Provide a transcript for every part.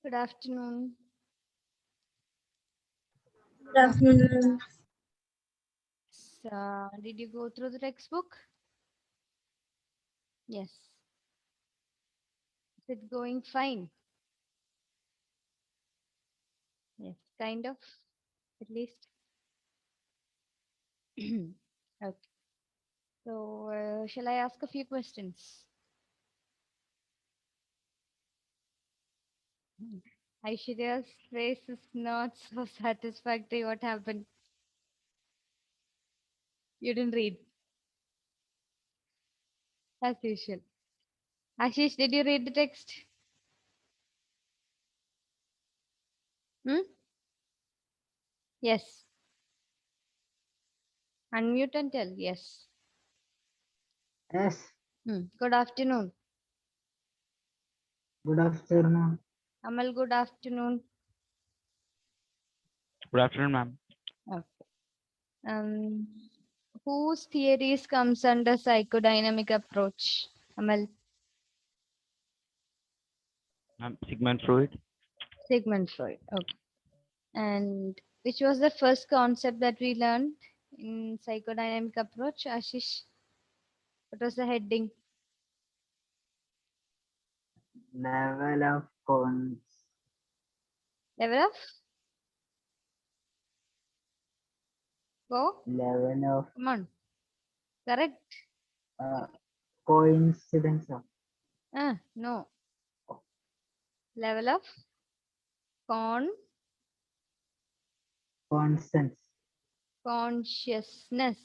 Good afternoon. Good afternoon. Did you go through the textbook? Yes. Is it going fine? Yes, kind of, at least. Okay. So, shall I ask a few questions? Aishwarya's face is not so satisfactory. What happened? You didn't read, as usual. Ashish, did you read the text? Hmm? Yes. Unmute and tell. Yes. Yes, Good afternoon. good afternoon. Amal, good afternoon. Good afternoon, ma'am. Okay. Um, whose theories comes under psychodynamic approach? Amal, Sigmund Freud. Sigmund Freud. Okay. And which was the first concept that we learned in psychodynamic approach? Ashish, what was the heading? Level of cons Level of? Go. level of Come on. Correct. uh, coincidence of No. Level of con constants. consciousness.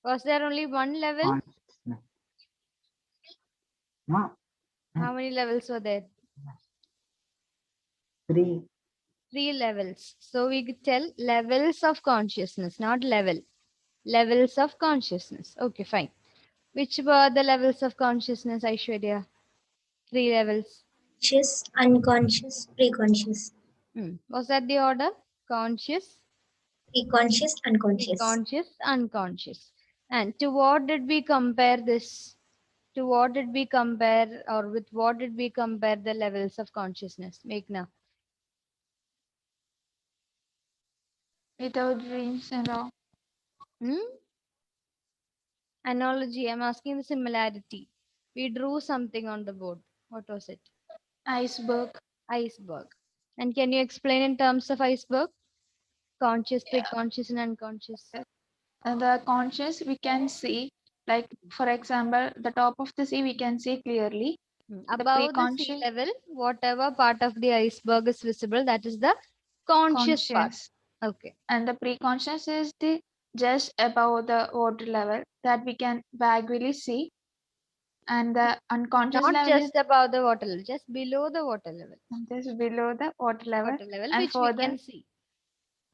Was there only one level? Consciousness. No, How many levels were there? three 3 levels. So we could tell levels of consciousness, not level. Levels of consciousness. Okay, fine. Which were the levels of consciousness, Aishwarya? 3 levels. Conscious, unconscious, preconscious. Was that the order? Conscious, Preconscious, unconscious. preconscious, unconscious. And to what did we compare this? To what did we compare, or with what did we compare the levels of consciousness? Meghna. Without dreams and all. Hmm? Analogy. I'm asking the similarity. We drew something on the board. What was it? Iceberg. Iceberg. And can you explain in terms of iceberg? Conscious, preconscious, and unconscious. And the conscious we can see, like for example, the top of the sea we can see clearly. The Above the sea preconscious, level, whatever part of the iceberg is visible, that is the conscious part. conscious, Okay. and the preconscious is the just above the water level that we can vaguely see, and the unconscious Not level is just above the water level, just below the water level. just below the water level, Water level, and which we for can the see.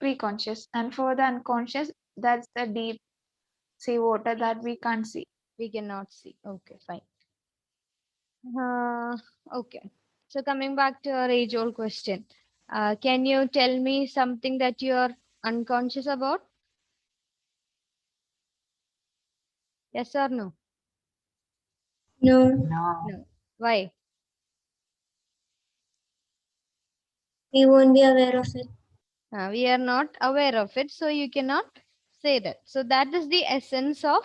preconscious, and for the unconscious, that's the deep sea water that we can't see. We cannot see. Okay, fine. Okay. So coming back to our age-old question, can you tell me something that you are unconscious about? Yes or no? No, No, No. Why? we won't be aware of it. We are not aware of it, so you cannot say that. So that is the essence of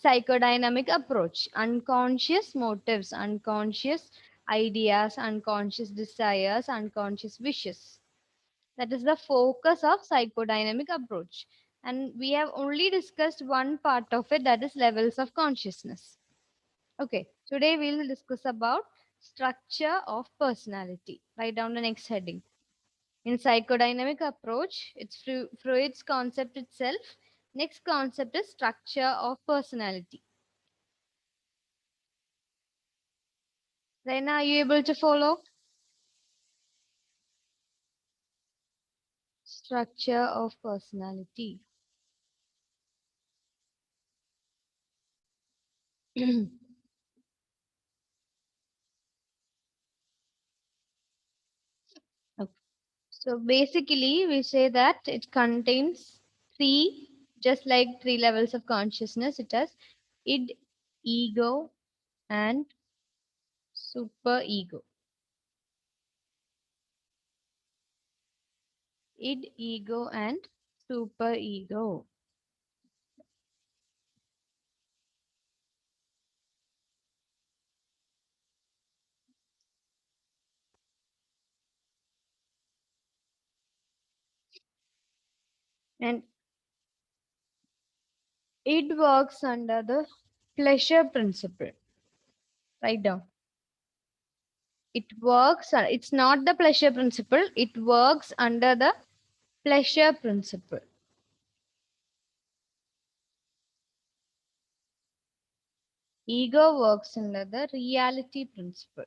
psychodynamic approach. Unconscious motives, unconscious ideas, unconscious desires, unconscious wishes. That is the focus of psychodynamic approach. And we have only discussed one part of it, that is levels of consciousness. Okay, today we will discuss about structure of personality. Write down the next heading. In psychodynamic approach, it's Freud's concept itself. Next concept is structure of personality. Raina, are you able to follow? Structure of personality. Okay. So basically, we say that it contains three, just like 3 levels of consciousness. It has id, ego, and super ego. id, ego, and superego. And it works under the pleasure principle. Write down. It's not the pleasure principle, it works under the pleasure principle. Ego works under the reality principle.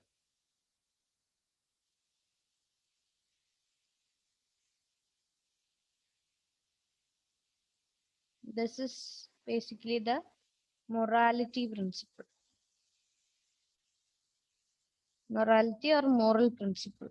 This is basically the morality principle. Morality or moral principle.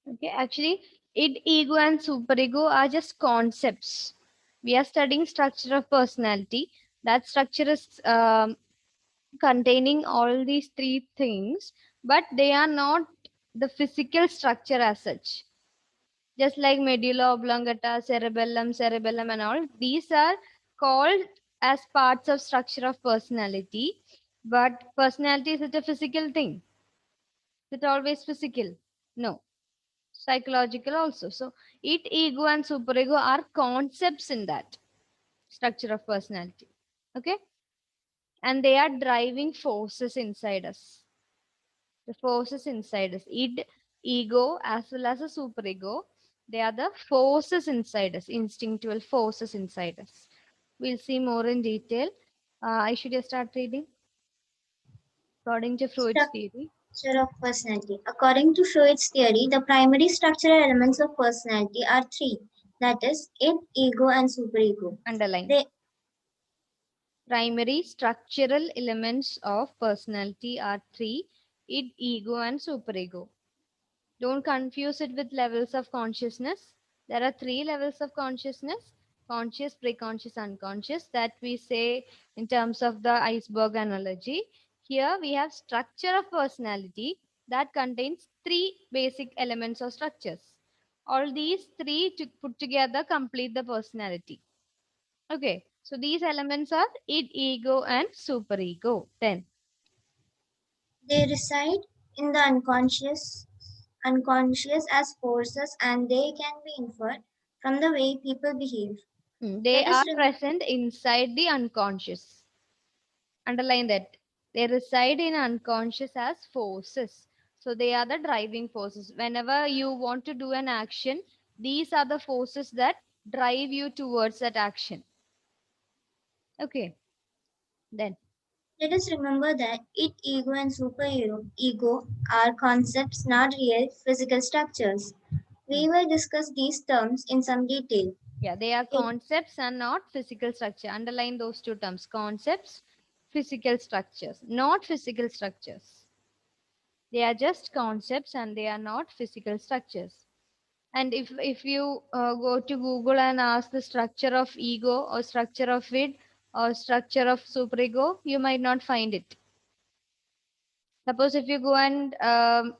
Okay, actually, id, ego, and superego are just concepts. We are studying structure of personality. That structure is containing all these three things, but they are not the physical structure as such. Just like medulla oblongata, cerebellum, and all, these are called as parts of structure of personality. But personality is it a physical thing? Is it always physical? No, psychological also. So, it, ego, and superego are concepts in that structure of personality. Okay, and they are driving forces inside us. The forces inside us, id, ego, as well as a superego, they are the forces inside us, instinctual forces inside us. We'll see more in detail. I should just start reading. According to Freud's theory, Structure of personality. According to Freud's theory, the primary structural elements of personality are three. That is, id, ego, and superego. underline. They Primary structural elements of personality are three: id, ego, and superego. Don't confuse it with levels of consciousness. There are three levels of consciousness: conscious, preconscious, unconscious, that we say in terms of the iceberg analogy. Here we have structure of personality that contains three basic elements or structures. All these three to put together complete the personality. Okay, so these elements are id, ego, and superego. Then, they reside in the unconscious as forces, and they can be inferred from the way people behave. they Let us are rem- present inside the unconscious. Underline that. They reside in unconscious as forces. So they are the driving forces. Whenever you want to do an action, these are the forces that drive you towards that action. Okay, then. Let us remember that id, ego, and superego are concepts, not real physical structures. We will discuss these terms in some detail. Yeah, they are Id, concepts and not physical structure. Underline those two terms: concepts, physical structures, not physical structures. They are just concepts and they are not physical structures. And if you go to Google and ask the structure of ego or structure of id or structure of superego, you might not find it. Suppose if you go and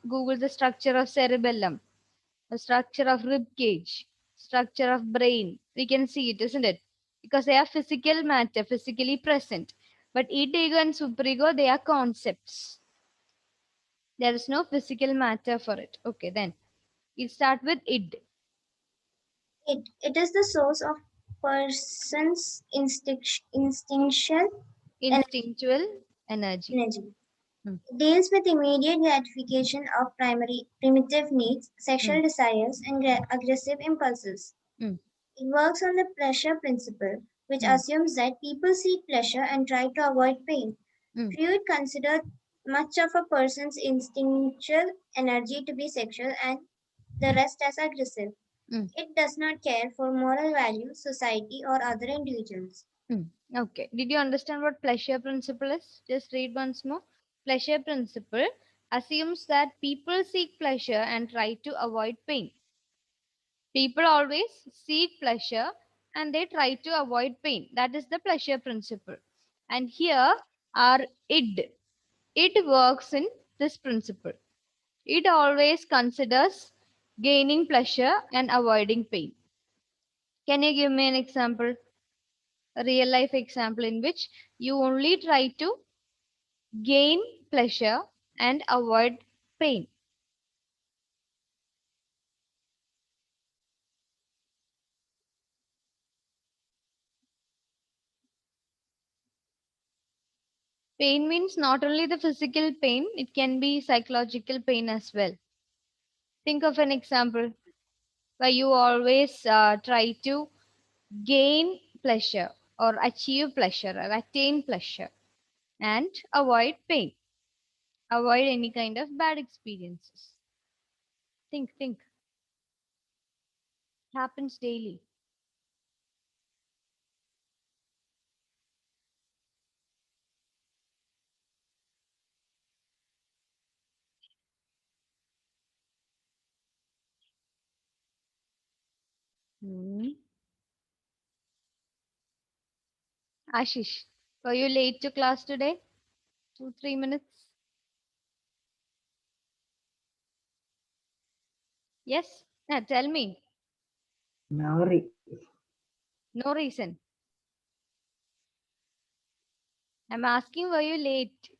Google the structure of cerebellum, the structure of rib cage, structure of brain, we can see it, isn't it? Because they are physical matter, physically present. But id, ego, and superego, they are concepts. There is no physical matter for it. Okay, then we start with id. it is the source of person's instinctual Instinctual energy. energy. Hmm. It deals with immediate gratification of primitive needs, sexual desires, and aggressive impulses. Hmm. It works on the pleasure principle, which Hmm. assumes that people seek pleasure and try to avoid pain. Hmm. Freud considered much of a person's instinctual energy to be sexual and the rest as aggressive. Hmm. It does not care for moral values, society, or other individuals. Okay. Did you understand what pleasure principle is? Just read once more. Pleasure principle assumes that people seek pleasure and try to avoid pain. People always seek pleasure and they try to avoid pain. That is the pleasure principle. And here our id. It works in this principle. It always considers gaining pleasure and avoiding pain. Can you give me an example? A real life example in which you only try to gain pleasure and avoid pain. Pain means not only the physical pain, it can be psychological pain as well. Think of an example where you always try to gain pleasure or achieve pleasure or attain pleasure and avoid pain, avoid any kind of bad experiences. Think. Happens daily. Hmm. Ashish, were you late to class today? 2, 3 minutes? Yes? Yeah, tell me. No, No reason. I'm asking, were you late?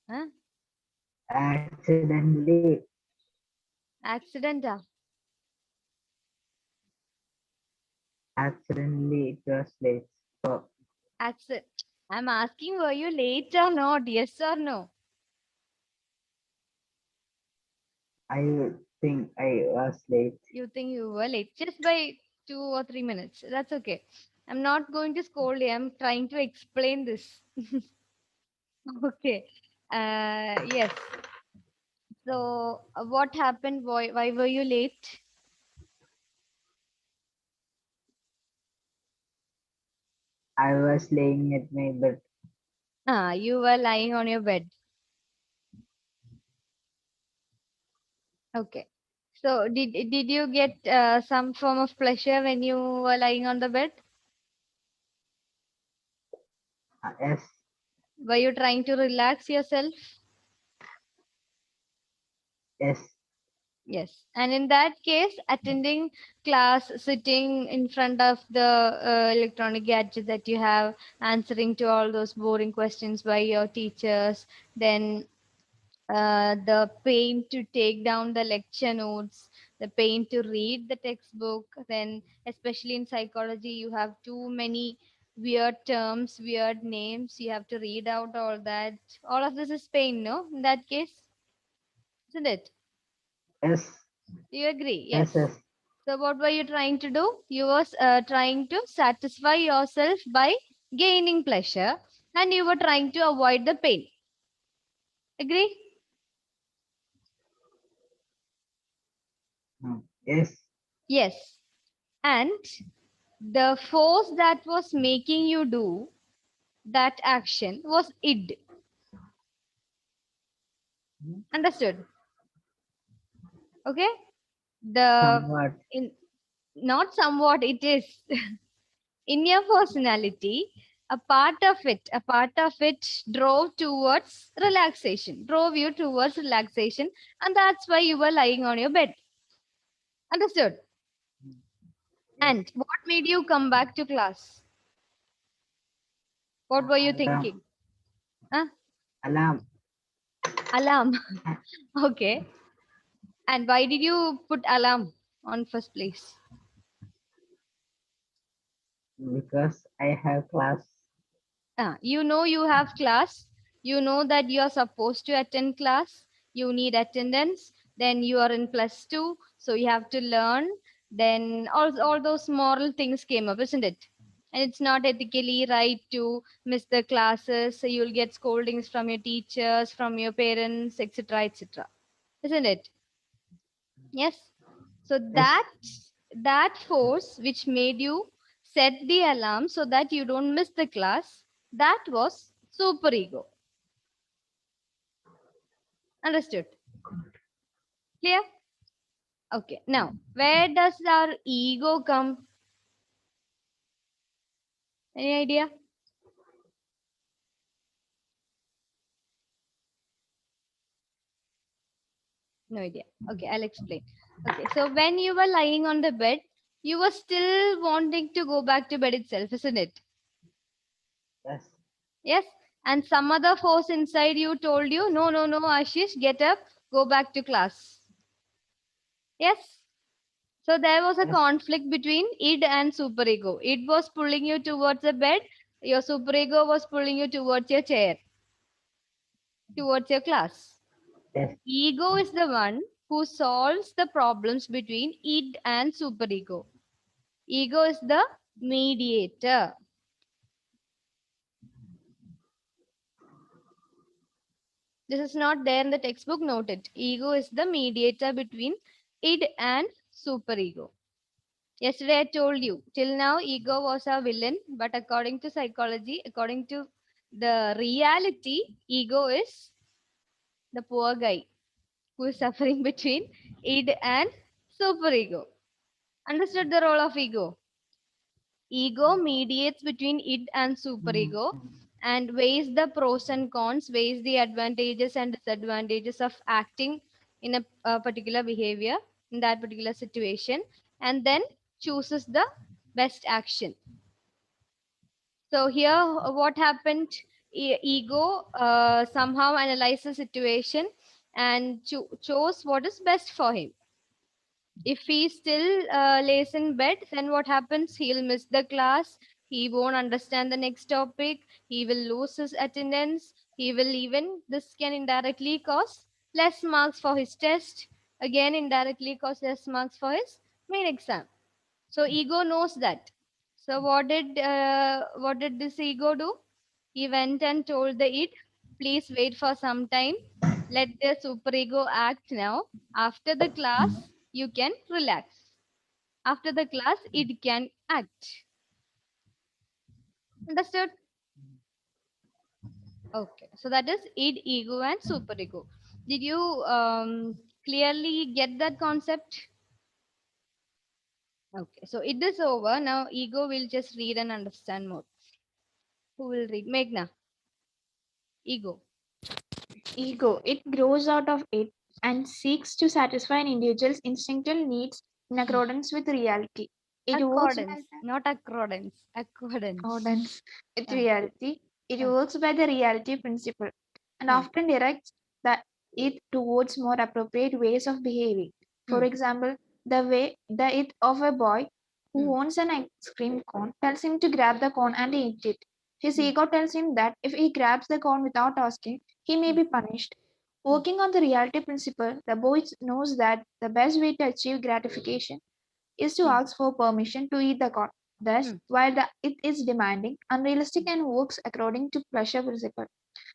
Huh? accidentally, Accident? accidentally it was late. So Accident. I'm asking, were you late or not? Yes or no? I think I was late. You think you were late just by 2 or 3 minutes. That's okay. I'm not going to scold you. I'm trying to explain this. Okay. Yes. So, what happened? Why were you late? I was laying at my bed. You were lying on your bed. Okay. So, did you get some form of pleasure when you were lying on the bed? Yes, Were you trying to relax yourself? yes, Yes. And in that case, attending class, sitting in front of the electronic gadget that you have, answering to all those boring questions by your teachers, then the pain to take down the lecture notes, the pain to read the textbook, then especially in psychology, you have too many weird terms, weird names, you have to read out all that. All of this is pain, no? In that case, isn't it? yes, Do you agree? yes, Yes. yes, So what were you trying to do? You was trying to satisfy yourself by gaining pleasure and you were trying to avoid the pain. Agree? yes, Yes. And the force that was making you do that action was id. Understood? Okay? The somewhat. in not somewhat it is in your personality, a part of it drove towards relaxation, drove you towards relaxation, and that's why you were lying on your bed. Understood? Yes, And what made you come back to class? What were you alarm, thinking? Huh? alarm, Alarm. Okay. And why did you put alarm on first place? because I have class. You know you have class. You know that you are supposed to attend class. You need attendance. Then you are in +2, so you have to learn. Then all those moral things came up, isn't it? And it's not ethically right to miss the classes. So you'll get scoldings from your teachers, from your parents, etc., etc. Isn't it? Yes. So Yes, that force which made you set the alarm so that you don't miss the class, that was superego. Understood? Clear? Okay. Now, where does our ego come? Any idea? No idea. Okay, I'll explain. Okay, so when you were lying on the bed, you were still wanting to go back to bed itself, isn't it? Yes. Yes. And some other force inside you told you, no, no, no, Ashish, get up, go back to class. Yes. So there was a Yes. conflict between id and superego. Id was pulling you towards the bed, your superego was pulling you towards your chair, towards your class. Yes. Ego is the one who solves the problems between id and superego. Ego is the mediator. This is not there in the textbook, note it. Ego is the mediator between id and superego. Yesterday I told you, till now ego was a villain, but according to psychology, according to the reality, ego is the poor guy who is suffering between id and superego. Understood the role of ego? Ego mediates between id and superego and weighs the pros and cons, weighs the advantages and disadvantages of acting in a particular behavior in that particular situation, and then chooses the best action. So here, what happened? Ego somehow analyzed the situation and chose what is best for him. If he still lays in bed, then what happens? He'll miss the class. He won't understand the next topic. He will lose his attendance. He will even, this can indirectly cause less marks for his test. Again, indirectly cause less marks for his main exam. So ego knows that. So what did this ego do? He went and told the id, please wait for some time. Let the superego act now. After the class, you can relax. After the class, it can act. Understood? Okay. So that is id, ego, and superego. Did you clearly get that concept? Okay. So it is over. Now ego will just read and understand more. Who will read? Meghna. Ego. Ego, it grows out of it and seeks to satisfy an individual's instinctual needs in accordance with reality. It works by Accordance, not accordance. Accordance. accordance with Ah, reality. It ah, works by the reality principle and hmm, often directs it towards more appropriate ways of behaving. For hmm, example, the it of a boy who hmm, wants an ice cream cone tells him to grab the cone and eat it. His hmm, ego tells him that if he grabs the cone without asking, he may hmm, be punished. hmm, Working on the reality principle, the boy knows that the best way to achieve gratification is to hmm, ask for permission to eat the corn. Thus, hmm, while it is demanding, unrealistic, and works according to pleasure principle,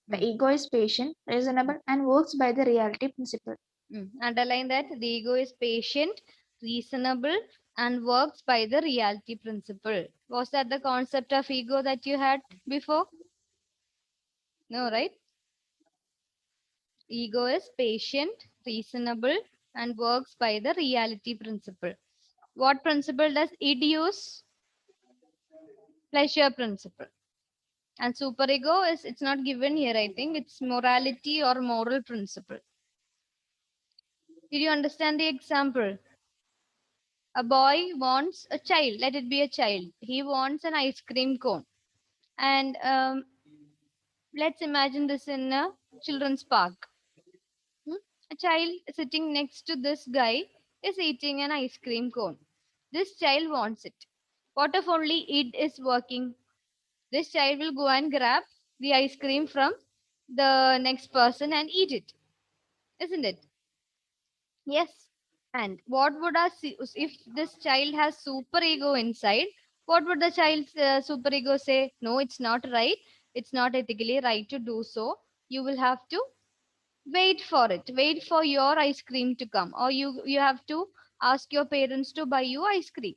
the hmm, ego is patient, reasonable, and works by the reality principle. hmm. Underline that the ego is patient, reasonable, and works by the reality principle. Was that the concept of ego that you had before? No, right? Ego is patient, reasonable, and works by the reality principle. What principle does it use? Pleasure principle. And superego is, it's not given here, I think. It's morality or moral principle. Did you understand the example? A boy wants a child, let it be a child. He wants an ice cream cone. And let's imagine this in a children's park. Hmm? A child sitting next to this guy is eating an ice cream cone. This child wants it. What if only it is working? This child will go and grab the ice cream from the next person and eat it, isn't it? Yes. And what would if this child has super ego inside? What would the child's super ego say? No, it's not right. It's not ethically right to do so. You will have to wait for it. Wait for your ice cream to come, or you have to ask your parents to buy you ice cream.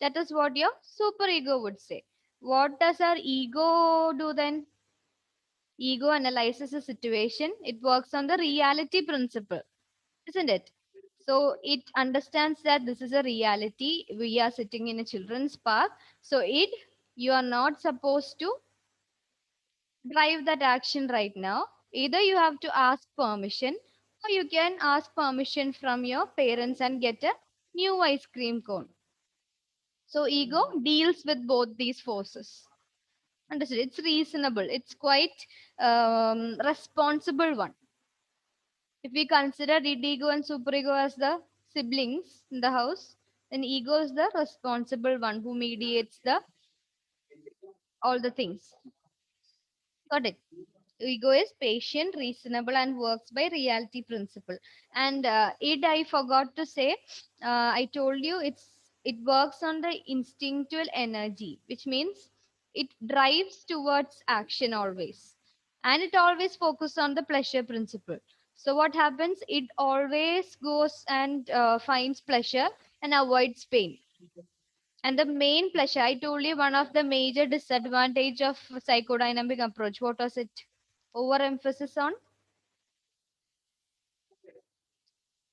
That is what your super ego would say. What does our ego do then? Ego analyzes a situation. It works on the reality principle. isn't it? So it understands that this is a reality. We are sitting in a children's park. So you are not supposed to drive that action right now. Either you have to ask permission, or you can ask permission from your parents and get a new ice cream cone. So ego deals with both these forces. Understood? It's reasonable. It's quite responsible one. If we consider id ego and superego as the siblings in the house, then ego is the responsible one who mediates the all the things. Got it? Ego is patient, reasonable, and works by reality principle. And id, I forgot to say. I told you it works on the instinctual energy, which means it drives towards action always, and it always focuses on the pleasure principle. So what happens? It always goes and finds pleasure and avoids pain. And the main pleasure, I told you, one of the major disadvantage of psychodynamic approach. What was it? Overemphasis on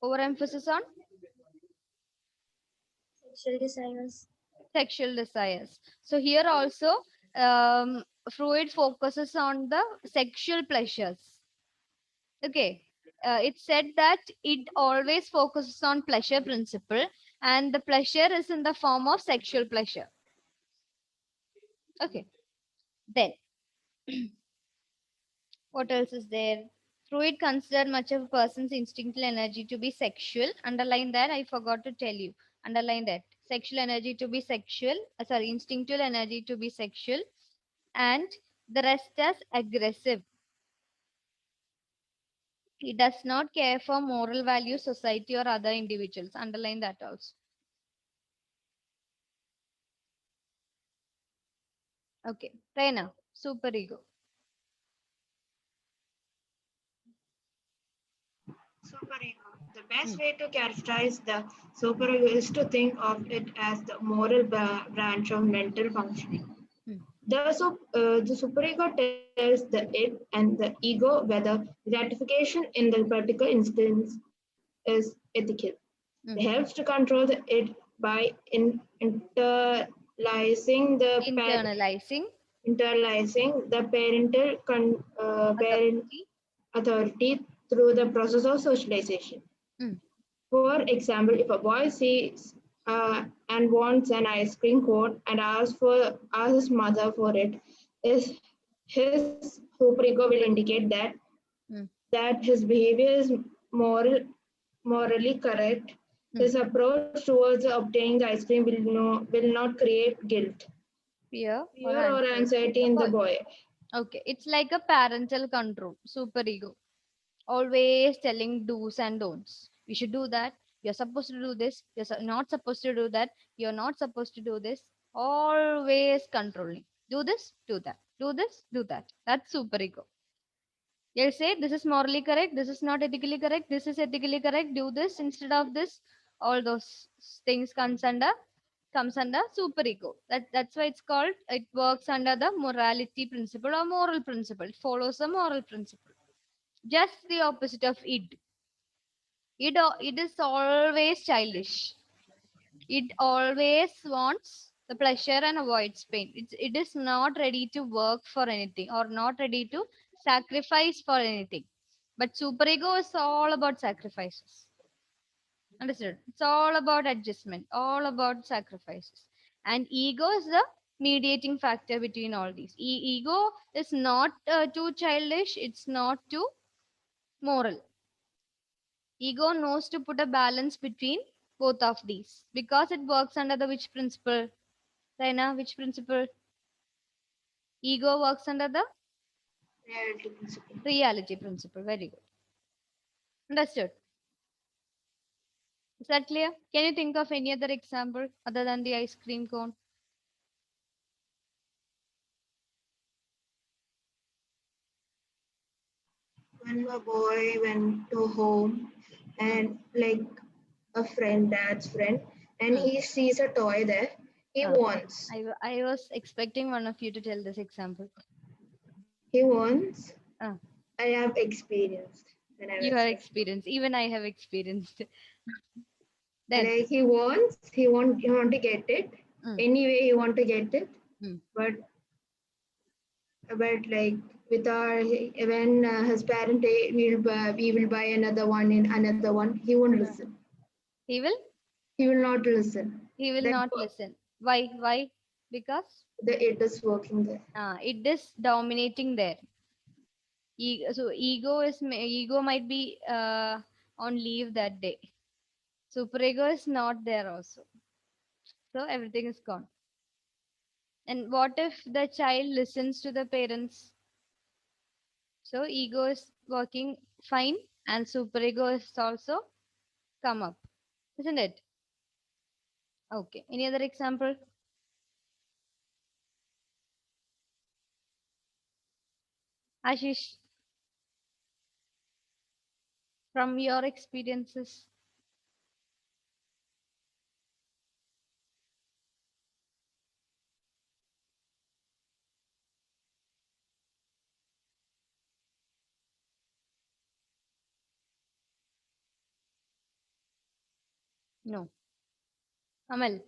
overemphasis on Sexual desires. sexual desires. So here also, Freud focuses on the sexual pleasures. Okay. It said that it always focuses on pleasure principle, and the pleasure is in the form of sexual pleasure. Okay. Then what else is there? Freud considered much of a person's instinctual energy to be sexual. Underline that. I forgot to tell you. Underline that. Sexual energy to be sexual. Sorry, instinctual energy to be sexual. And the rest as aggressive. He does not care for moral values, society, or other individuals. Underline that also. Okay. Rena, superego. Superego. The best way to characterize the superego is to think of it as the moral branch of mental functioning. Hmm. The superego tells the it and the ego whether gratification in the particular instance is ethical. It Hmm. helps to control the it by Internalizing internalizing the parent authority. authority through the process of socialization. Hmm. For example, if a boy sees and wants an ice cream cone and asks his mother for it, his superego will indicate Hmm. that his behavior is morally correct. Hmm. His approach towards obtaining the ice cream will not create guilt, Fear or fear, or anxiety in anxiety the in the boy. boy. Okay, it's like a parental control, superego. Always telling do's and don'ts. You should do that. You're supposed to do this. Not supposed to do that. You're not supposed to do this. Always controlling. Do this, do that. Do this, do that. That's superego. They'll say this is morally correct. This is not ethically correct. This is ethically correct. Do this instead of this. All those things comes under superego. That's why it's called. It works under the morality principle or moral principle. It follows the moral principle. Just the opposite of id. It is always childish. It always wants the pleasure and avoids pain. It is not ready to work for anything or not ready to sacrifice for anything. But superego is all about sacrifices. Understood? It's all about adjustment, all about sacrifices. And ego is the mediating factor between all these. Ego is not too childish, it's not too moral. Ego knows to put a balance between both of these because it works under the which principle? Raina, which principle? Ego works under the Reality principle. reality principle. Very good. Understood. Is that clear? Can you think of any other example other than the ice cream cone? When a boy went to home and like a friend, dad's friend, and Hmm. he sees a toy there, he Ah, wants. I was expecting one of you to tell this example. He wants. Ah, I have experienced. when I You was have young. experienced. Even I have experienced. Then, Like he want to get it. Mm. Anyway, he want to get it. Mm. But like with our when his parent we will buy another one in another one. He won't listen. he will. He will not listen. He will That not listen. Why? Why? Because it is working there. it is dominating there. So ego might be on leave that day. Superego is not there also. So everything is gone. And what if the child listens to the parents? So ego is working fine and superego is also come up, isn't it? Okay. Any other example? Ashish, from your experiences. No. Amal.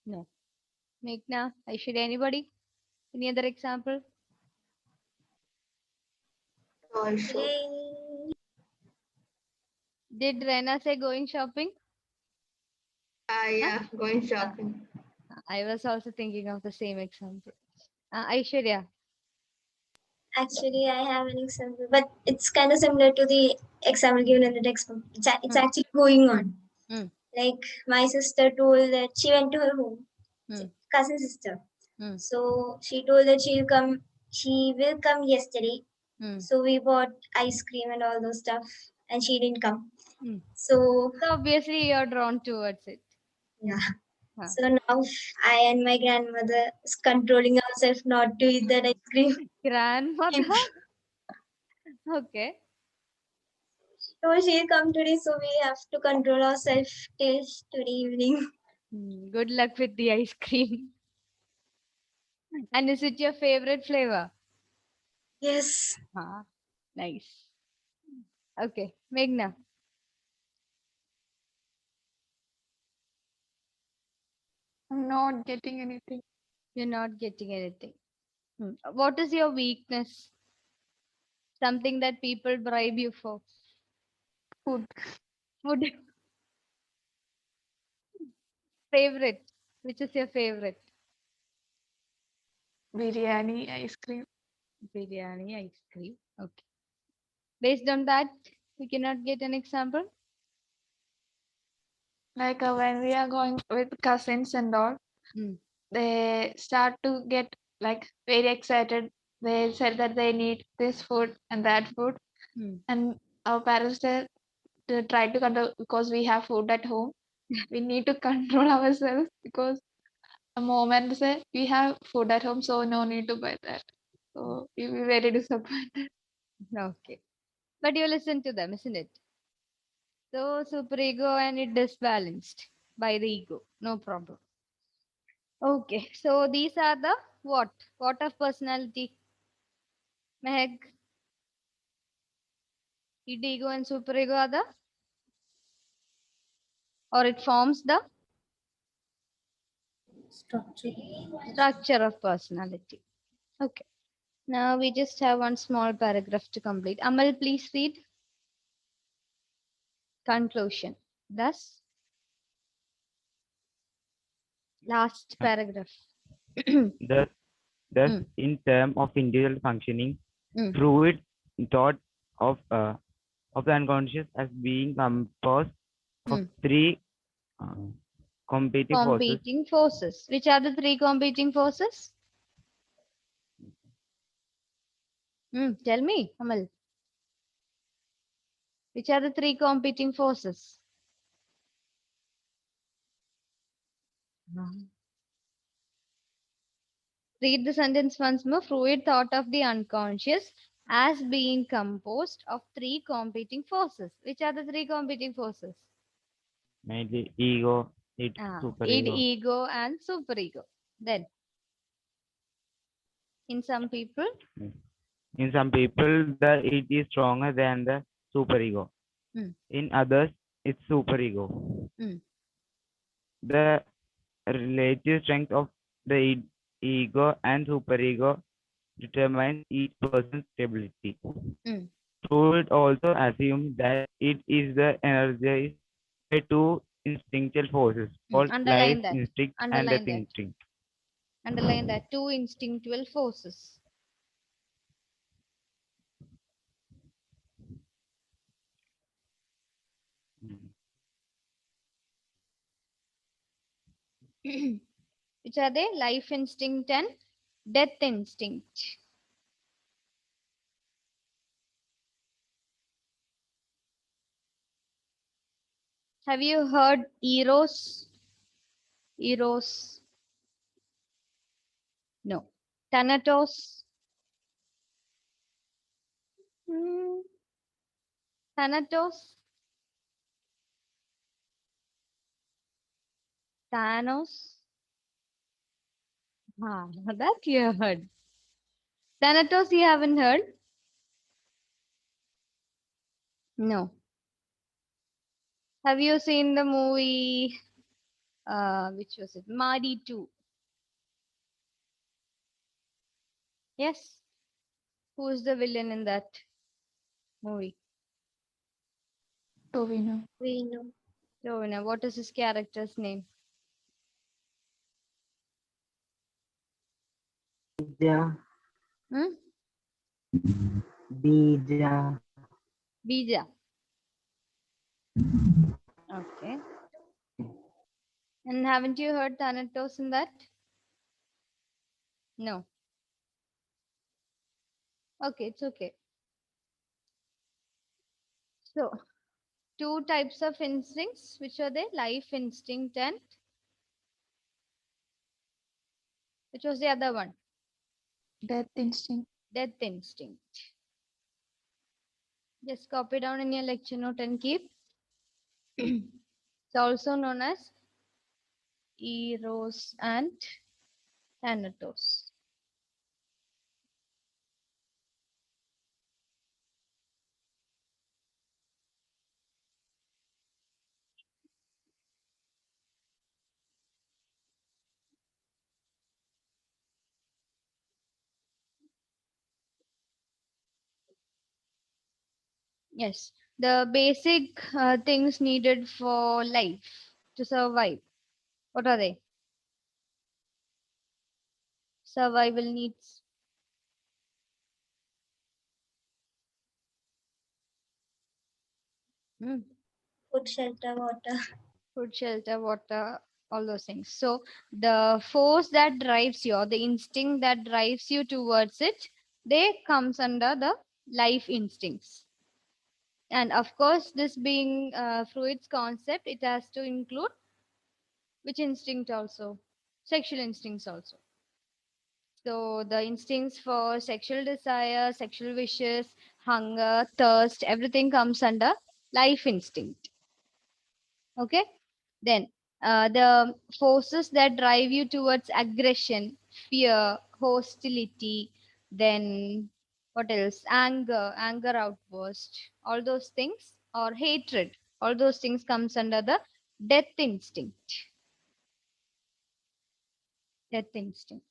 No. Meghna, Aishwarya, anybody? Any other example? Also, Actually, Did Rena say going shopping? yeah, going shopping. I was also thinking of the same example. Aishwarya. actually, I have an example, but it's kind of similar to the example given in the textbook. It's Hmm. actually going on. Hmm. Like my sister told that she went to her home, Hmm. cousin sister. Hmm. So she told that she'll come. She will come yesterday. Hmm. So we bought ice cream and all those stuff, and she didn't come. Hmm. So So obviously you're drawn towards it. yeah. Huh. So now I and my grandmother is controlling ourselves not to eat that ice cream. Grandmother? Okay. So she'll come today, so we have to control ourselves till today evening. Good luck with the ice cream. And is it your favorite flavor? Yes. Nice. Okay. Meghna. I'm not getting anything. You're not getting anything. What is your weakness? Something that people bribe you for? Food. Food. Favorite. Which is your favorite? Biryani, ice cream. Biryani, ice cream. Okay. Based on that, we cannot get an example. Like when we are going with cousins and all, Mm. they start to get like very excited. They said that they need this food and that food, Mm. and our parents they try to control because we have food at home. We need to control ourselves because the moment say we have food at home, so no need to buy that. So we will be very disappointed. Okay. But you listen to them, isn't it? So superego and it disbalanced by the ego. No problem. Okay. So these are the what? What of personality? Mehak, id ego and superego are the or it forms the Structure. structure of personality. Okay. Now we just have one small paragraph to complete. Amal, please read. Conclusion. Thus, last paragraph. Thus, Mm. in terms of individual functioning, Mm. Freud thought of the unconscious as being composed of Mm. three uh, competitive forces. Competing forces. Which are the three competing forces? Tell me, Amal. Which are the three competing forces? Read the sentence once more. Freud thought of the unconscious as being composed of three competing forces. Which are the three competing forces? Mainly ego, id, Id, superego. ego, and superego. Then, in some people, In some people, the id is stronger than the superego. Mm. In others, it's superego. Mm. The relative strength of the ego and superego determines each person's stability. Mm. Freud also assumed that it is the energized by two instinctual forces called life underline that. instinct and death Underline that. instinct. Underline that. Two instinctual forces. Which are they? Life instinct and death instinct. Have you heard Eros? Eros? No. Thanatos? Hmm. Thanatos? Thanos? That you heard. Thanatos you haven't heard? No. Have you seen the movie, which was it? Madi 2. Yes. Who is the villain in that movie? Tovino. We know. Rovina. What is his character's name? Bija. Hmm? Bija. Bija. Okay. And haven't you heard Thanatos in that? No. Okay, it's okay. So, two types of instincts, which are they? Life instinct and which was the other one? Death instinct. Death instinct. Just copy down in your lecture note and keep. It's also known as Eros and Thanatos. Yes, the basic things needed for life to survive. What are they? Survival needs. Hmm. Food, shelter, water. Food, shelter, water, all those things. So the force that drives you, or the instinct that drives you towards it, they comes under the life instincts. And of course, this being Freud's concept, it has to include which instinct also? Sexual instincts also. So the instincts for sexual desire, sexual wishes, hunger, thirst, everything comes under life instinct. Okay. Then the forces that drive you towards aggression, fear, hostility, then what else? Anger outburst, all those things, or hatred, all those things comes under the death instinct. Death instinct.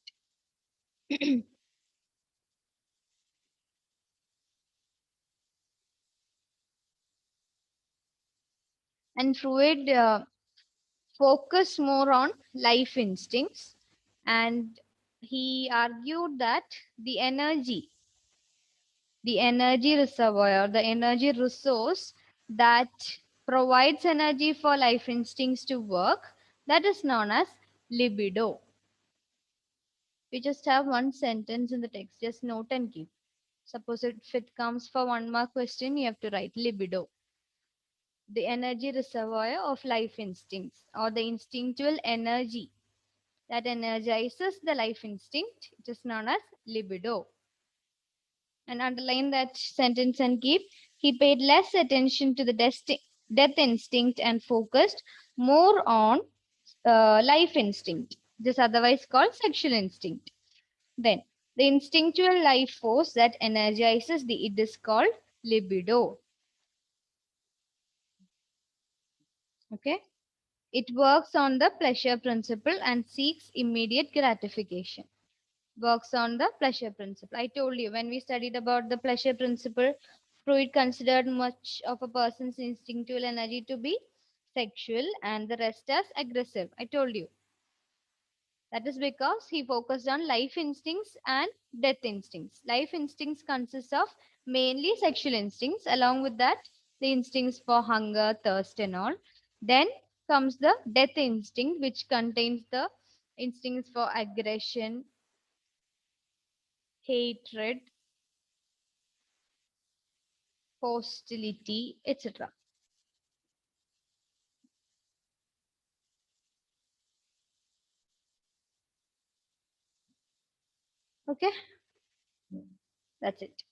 And Freud focused more on life instincts, and he argued that the energy the energy reservoir, the energy resource that provides energy for life instincts to work, that is known as libido. We just have one sentence in the text, just note and keep. Suppose if it comes for one mark question, you have to write libido, the energy reservoir of life instincts, or the instinctual energy that energizes the life instinct. It is known as libido. And underline that sentence and keep. He paid less attention to the death instinct and focused more on life instinct. This is otherwise called sexual instinct. Then the instinctual life force that energizes the id is called libido. Okay. It works on the pleasure principle and seeks immediate gratification. Works on the pleasure principle. I told you when we studied about the pleasure principle, Freud considered much of a person's instinctual energy to be sexual and the rest as aggressive. I told you. That is because he focused on life instincts and death instincts. Life instincts consist of mainly sexual instincts, along with that, the instincts for hunger, thirst, and all. Then comes the death instinct, which contains the instincts for aggression, hatred, hostility, etc. Okay, that's it.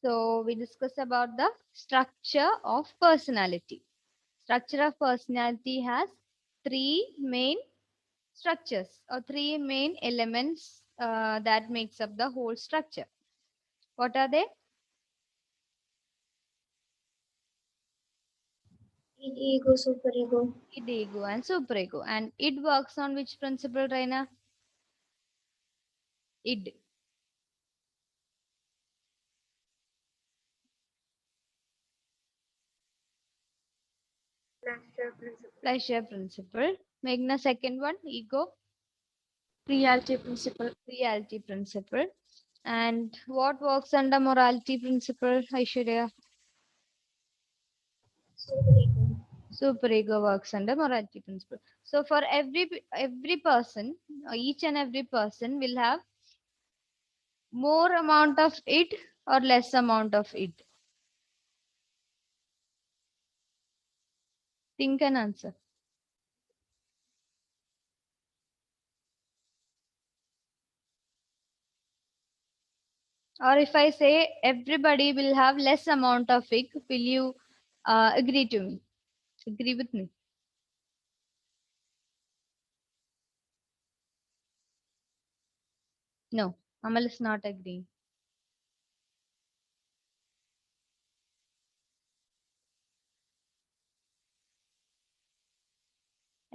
So we discussed about the structure of personality. Structure of personality has three main structures or three main elements that makes up the whole structure. What are they? Id, ego, superego. Id, ego, and superego. And id works on which principle, Raina? Id. Pleasure principle. Meghna, second one, ego, Reality principle. reality principle. And what works under morality principle, Aishwarya? Superego. Superego works under morality principle. So for every person, each and every person will have more amount of it or less amount of it. Think and answer. Or if I say everybody will have less amount of it, will you agree to me? Agree with me? No, Amal is not agreeing.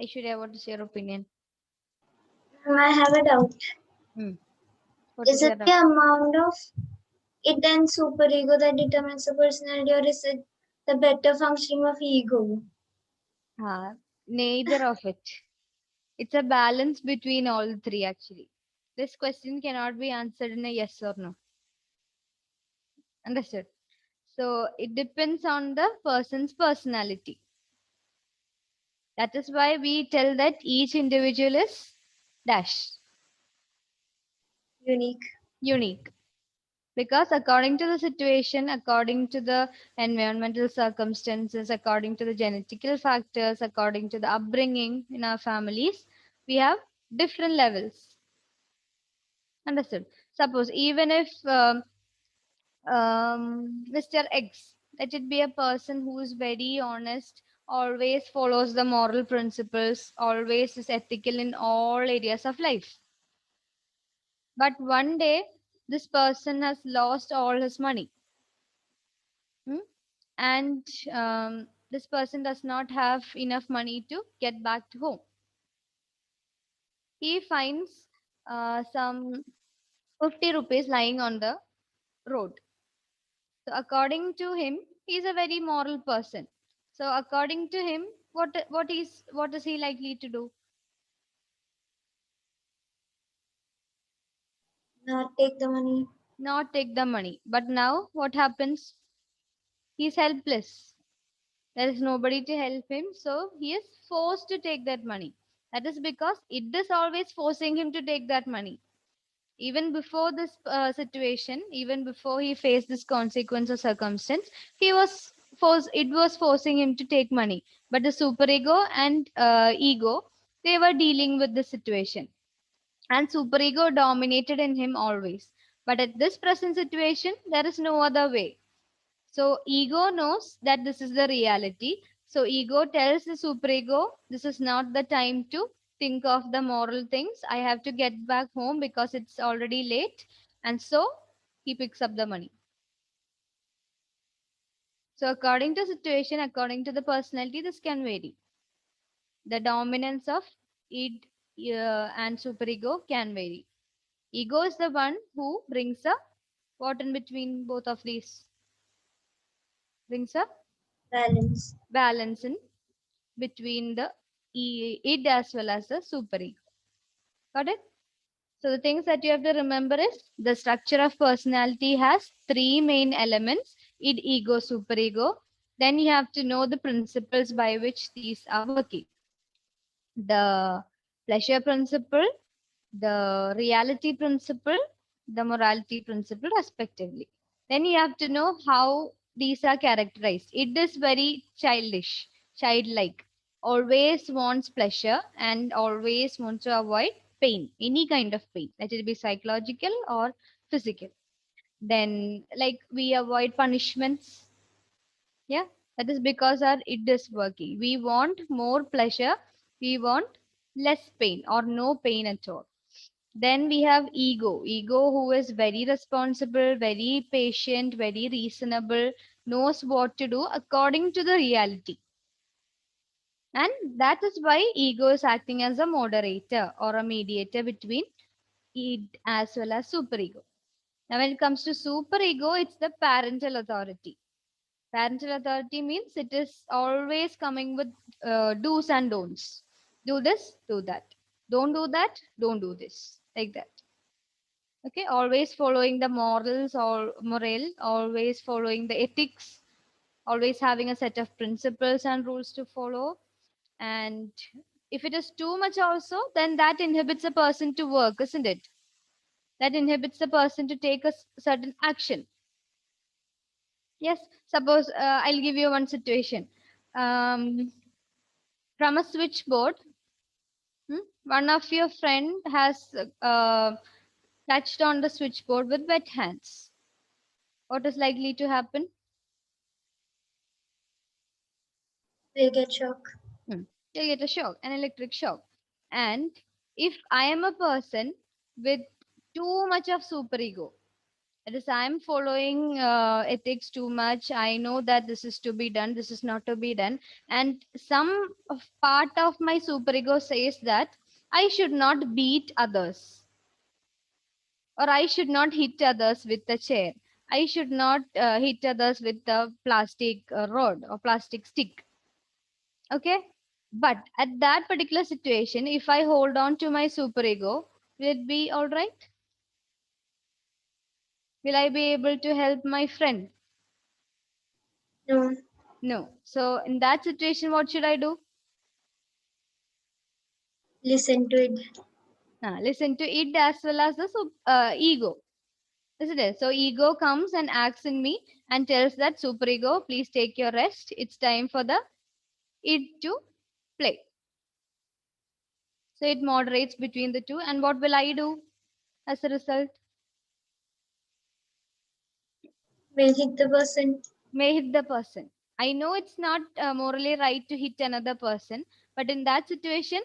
Aishwarya, what is your opinion? I have a doubt. What Is your it the doubt? amount of it and superego that determines the personality, or is it the better functioning of ego? Neither of it. It's a balance between all three actually. This question cannot be answered in a yes or no. Understood? So it depends on the person's personality. That is why we tell that each individual is dash, Unique. unique. Because according to the situation, according to the environmental circumstances, according to the genetical factors, according to the upbringing in our families, we have different levels. Understood? Suppose even if Mr. X, let it be a person who is very honest, always follows the moral principles, always is ethical in all areas of life. But one day, this person has lost all his money. And this person does not have enough money to get back to home. He finds some 50 rupees lying on the road. So according to him, he is a very moral person. So according to him, what is he likely to do? Not take the money. Not take the money. But now what happens? He is helpless. There is nobody to help him, so he is forced to take that money. That is because it is always forcing him to take that money. Even before this situation, even before he faced this consequence or circumstance, he was forced. It was forcing him to take money. But the superego and ego They were dealing with the situation. And superego dominated in him always. But at this present situation, there is no other way. So ego knows that this is the reality. So ego tells the superego, this is not the time to think of the moral things. I have to get back home because it's already late. And so he picks up the money. So according to situation, according to the personality, this can vary. The dominance of id and superego can vary. Ego is the one who brings a what in between both of these? Brings a Balance. balance in between the id as well as the superego. Got it? So the things that you have to remember is the structure of personality has three main elements: id, ego, superego. Then you have to know the principles by which these are working. The pleasure principle, the reality principle, the morality principle, respectively. Then you have to know how these are characterized. It is very childish, childlike, always wants pleasure and always wants to avoid pain, any kind of pain, let it be psychological or physical. Then, like, we avoid punishments. Yeah, that is because our it is working. We want more pleasure, we want less pain or no pain at all. Then we have ego. Ego who is very responsible, very patient, very reasonable, knows what to do according to the reality. And that is why ego is acting as a moderator or a mediator between id as well as superego. Now, when it comes to superego, it's the parental authority. Parental authority means it is always coming with do's and don'ts. Do this, do that. Don't do that, don't do this. Like that. Okay, always following the morals or moral, always following the ethics, always having a set of principles and rules to follow. And if it is too much also, then that inhibits a person to work, isn't it? That inhibits the person to take a certain action. Yes, suppose I'll give you one situation. From a switchboard, one of your friend has touched on the switchboard with wet hands. What is likely to happen? Will get shock. You'll get a shock, an electric shock. And if I am a person with too much of superego, that is, I am following ethics too much. I know that this is to be done, this is not to be done. And some part of my superego says that I should not beat others, or I should not hit others with the chair. I should not hit others with the plastic rod or plastic stick. Okay. But at that particular situation, if I hold on to my superego, will it be all right? Will I be able to help my friend? No. No. So in that situation, what should I do? Listen to it. Listen to it as well as the ego. Isn't it? So ego comes and acts in me and tells that superego, please take your rest. It's time for the id to play. So it moderates between the two. And what will I do as a result? Will hit the person. May hit the person. I know it's not morally right to hit another person, but in that situation,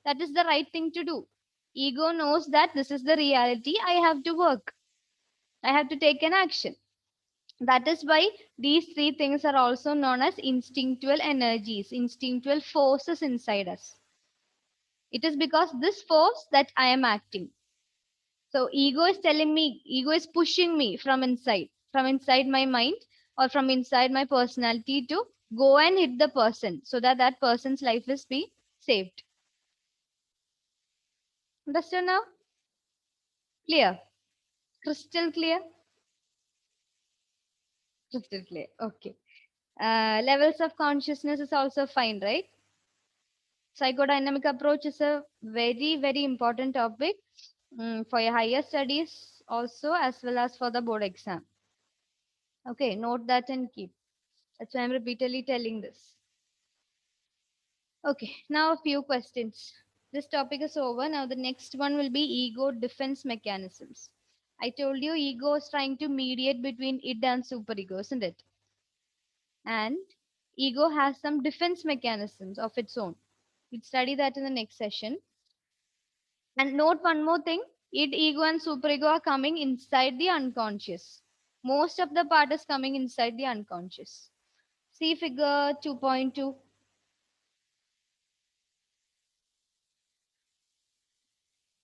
that is the right thing to do. Ego knows that this is the reality. I have to work. I have to take an action. That is why these three things are also known as instinctual energies, instinctual forces inside us. It is because this force that I am acting. So ego is telling me, ego is pushing me from inside my mind or from inside my personality to go and hit the person so that that person's life is be saved. Understood now? Clear? Crystal clear? Crystal clear. Okay. Levels of consciousness is also fine, right? Psychodynamic approach is a very, very important topic for your higher studies also, as well as for the board exam. Okay, note that and keep. That's why I'm repeatedly telling this. Okay, now a few questions. This topic is over. Now the next one will be ego defense mechanisms. I told you ego is trying to mediate between id and superego, isn't it? And ego has some defense mechanisms of its own. We'll study that in the next session. And note one more thing, id, ego and superego are coming inside the unconscious. Most of the part is coming inside the unconscious. See figure 2.2.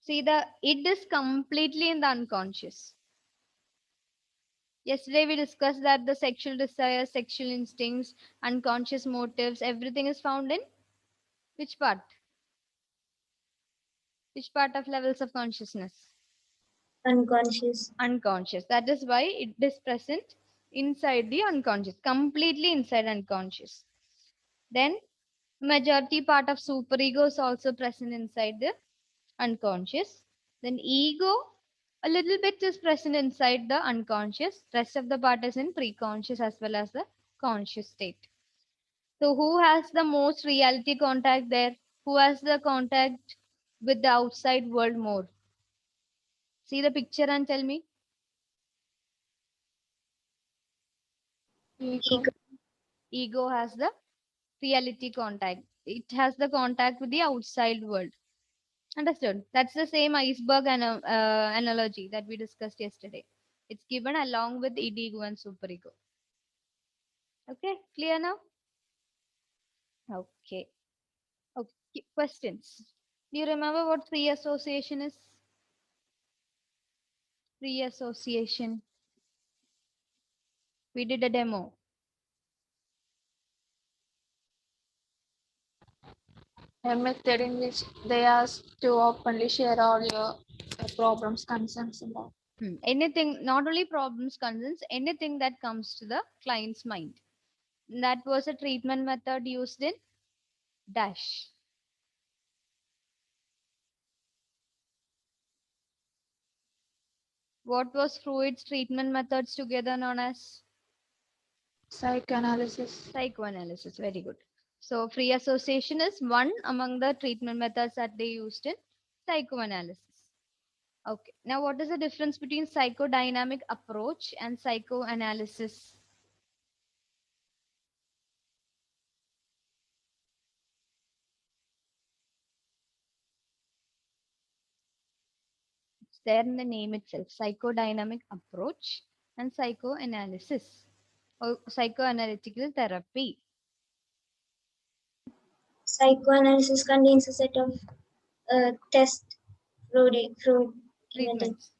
See, the id is completely in the unconscious. Yesterday we discussed that the sexual desires, sexual instincts, unconscious motives, everything is found in which part? Which part of levels of consciousness? Unconscious. Unconscious. That is why it is present inside the unconscious, completely inside unconscious. Then majority part of superego is also present inside the unconscious. Then ego, a little bit is present inside the unconscious. Rest of the part is in preconscious as well as the conscious state. So who has the most reality contact there? Who has the contact with the outside world more? See the picture and tell me. Ego. Ego has the reality contact. It has the contact with the outside world. Understood? That's the same iceberg analogy that we discussed yesterday. It's given along with id, ego, and superego. Okay, clear now? Okay. Okay. Questions. Do you remember what free association is? Free association. We did a demo. A method in which they ask to openly share all your problems, concerns, and all. Anything, not only problems, concerns, anything that comes to the client's mind. That was a treatment method used in DASH. What was Freud's treatment methods together known as? Psychoanalysis. Psychoanalysis. Very good. So free association is one among the treatment methods that they used in psychoanalysis. Okay. Now, what is the difference between psychodynamic approach and psychoanalysis? It's there in the name itself, psychodynamic approach and psychoanalysis or psychoanalytical therapy. Psychoanalysis contains a set of test Freud invented Treatments.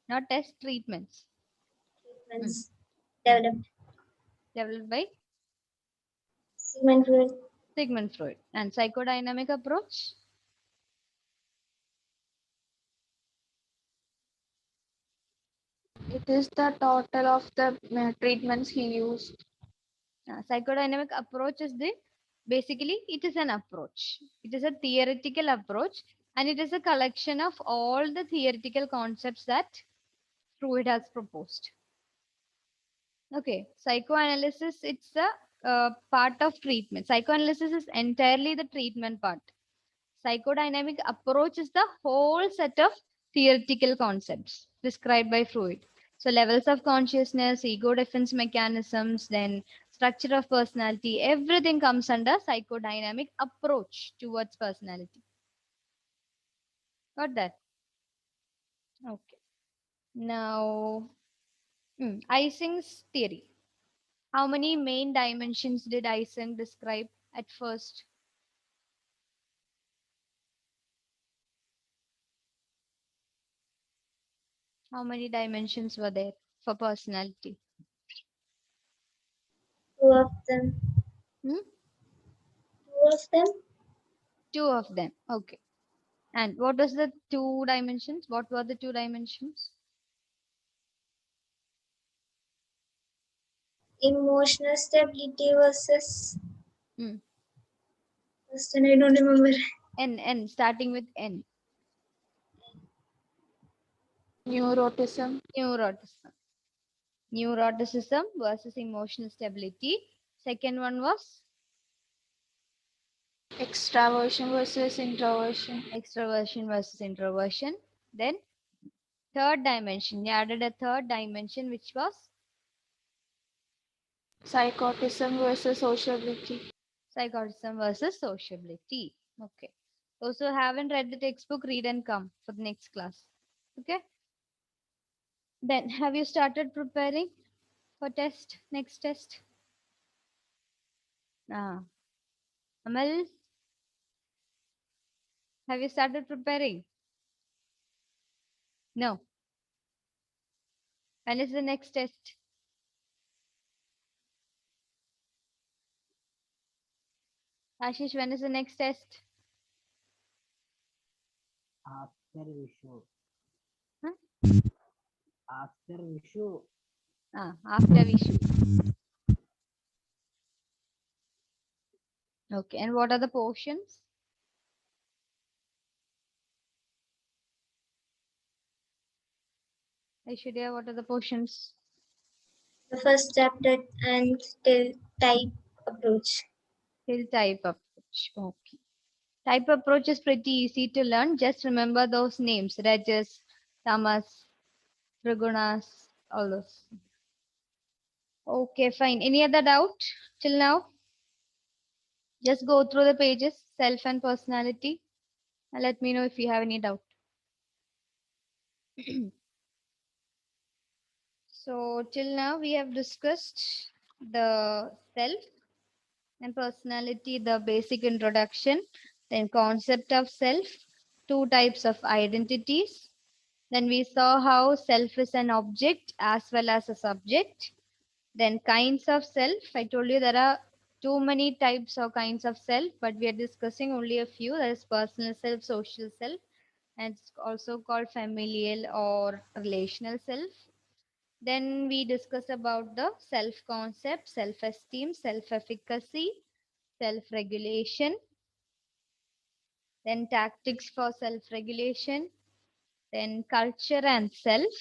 Not test, treatments. treatments Developed by Sigmund Freud. Sigmund Freud. And psychodynamic approach? It is the total of the treatments he used. Psychodynamic approach is basically it is an approach. It is a theoretical approach and it is a collection of all the theoretical concepts that Freud has proposed. Okay, psychoanalysis, it's a part of treatment. Psychoanalysis is entirely the treatment part. Psychodynamic approach is the whole set of theoretical concepts described by Freud. So levels of consciousness, ego defense mechanisms, then structure of personality, everything comes under psychodynamic approach towards personality. Got that? Okay. Now, Ising's theory. How many main dimensions did Ising describe at first? How many dimensions were there for personality? Two of them. Hmm? Two of them. Two of them. Okay. And what was the two dimensions? What were the two dimensions? Emotional stability versus. Hmm. First one I don't remember. N, starting with N. Neuroticism. Neuroticism. Neuroticism versus emotional stability. Second one was Extraversion versus introversion. Extroversion versus introversion. Then third dimension. You added a third dimension, which was Psychotism versus sociability. psychotism versus sociability. Okay. Those who haven't read the textbook, read and come for the next class. Okay. Then have you started preparing for next test? Ah, Amal, have you started preparing? No. When is the next test? Ashish, when is the next test? After Vishu. Huh? After Vishu. After Vishu. Okay, and what are the portions? Aishwarya, what are the portions? The first chapter and till type approach. Till type approach. Okay. Type approach is pretty easy to learn. Just remember those names. Rajas, Tamas, Trigunas, all those. Okay, fine. Any other doubt till now? Just go through the pages, self and personality, and let me know if you have any doubt. So till now we have discussed the self and personality, the basic introduction, then concept of self, two types of identities. Then we saw how self is an object as well as a subject. Then kinds of self. I told you there are too many types or kinds of self, but we are discussing only a few. That is personal self, social self, and it's also called familial or relational self. Then we discussed about the self concept, self esteem, self efficacy, self regulation, then tactics for self regulation, then culture and self,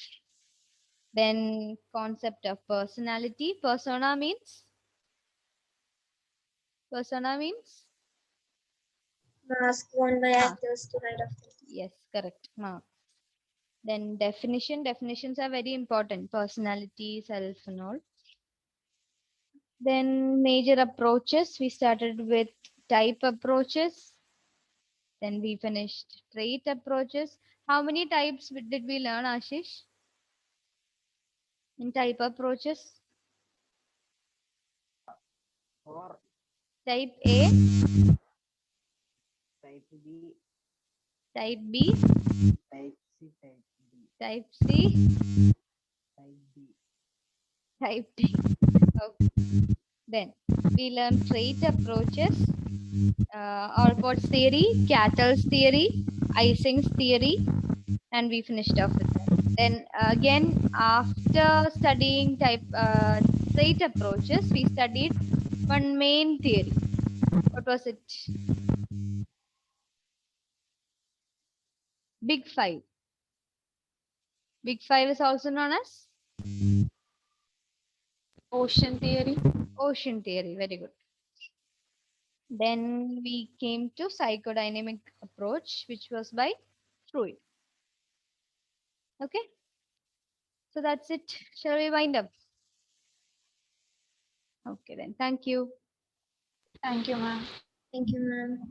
then concept of personality. Persona means Mask worn by ah, actors to hide after. yes, correct. Then definitions are very important. Personality, self, and all. Then major approaches. We started with type approaches. Then we finished trait approaches. How many types did we learn, Ashish? In type approaches? Or Type A, type B, type B, type C, type D, type C, type D. type D. Okay. Then we learn trait approaches, Alport's theory, Cattell's theory, Ising's theory, and we finished off with that. Then again, after studying trait approaches, we studied one main theory. What was it? Big Five. Big Five is also known as Ocean theory. ocean theory. Very good. Then we came to psychodynamic approach, which was by Freud. Okay. So that's it. Shall we wind up? Okay, then. Thank you. Thank you, ma'am. Thank you, ma'am.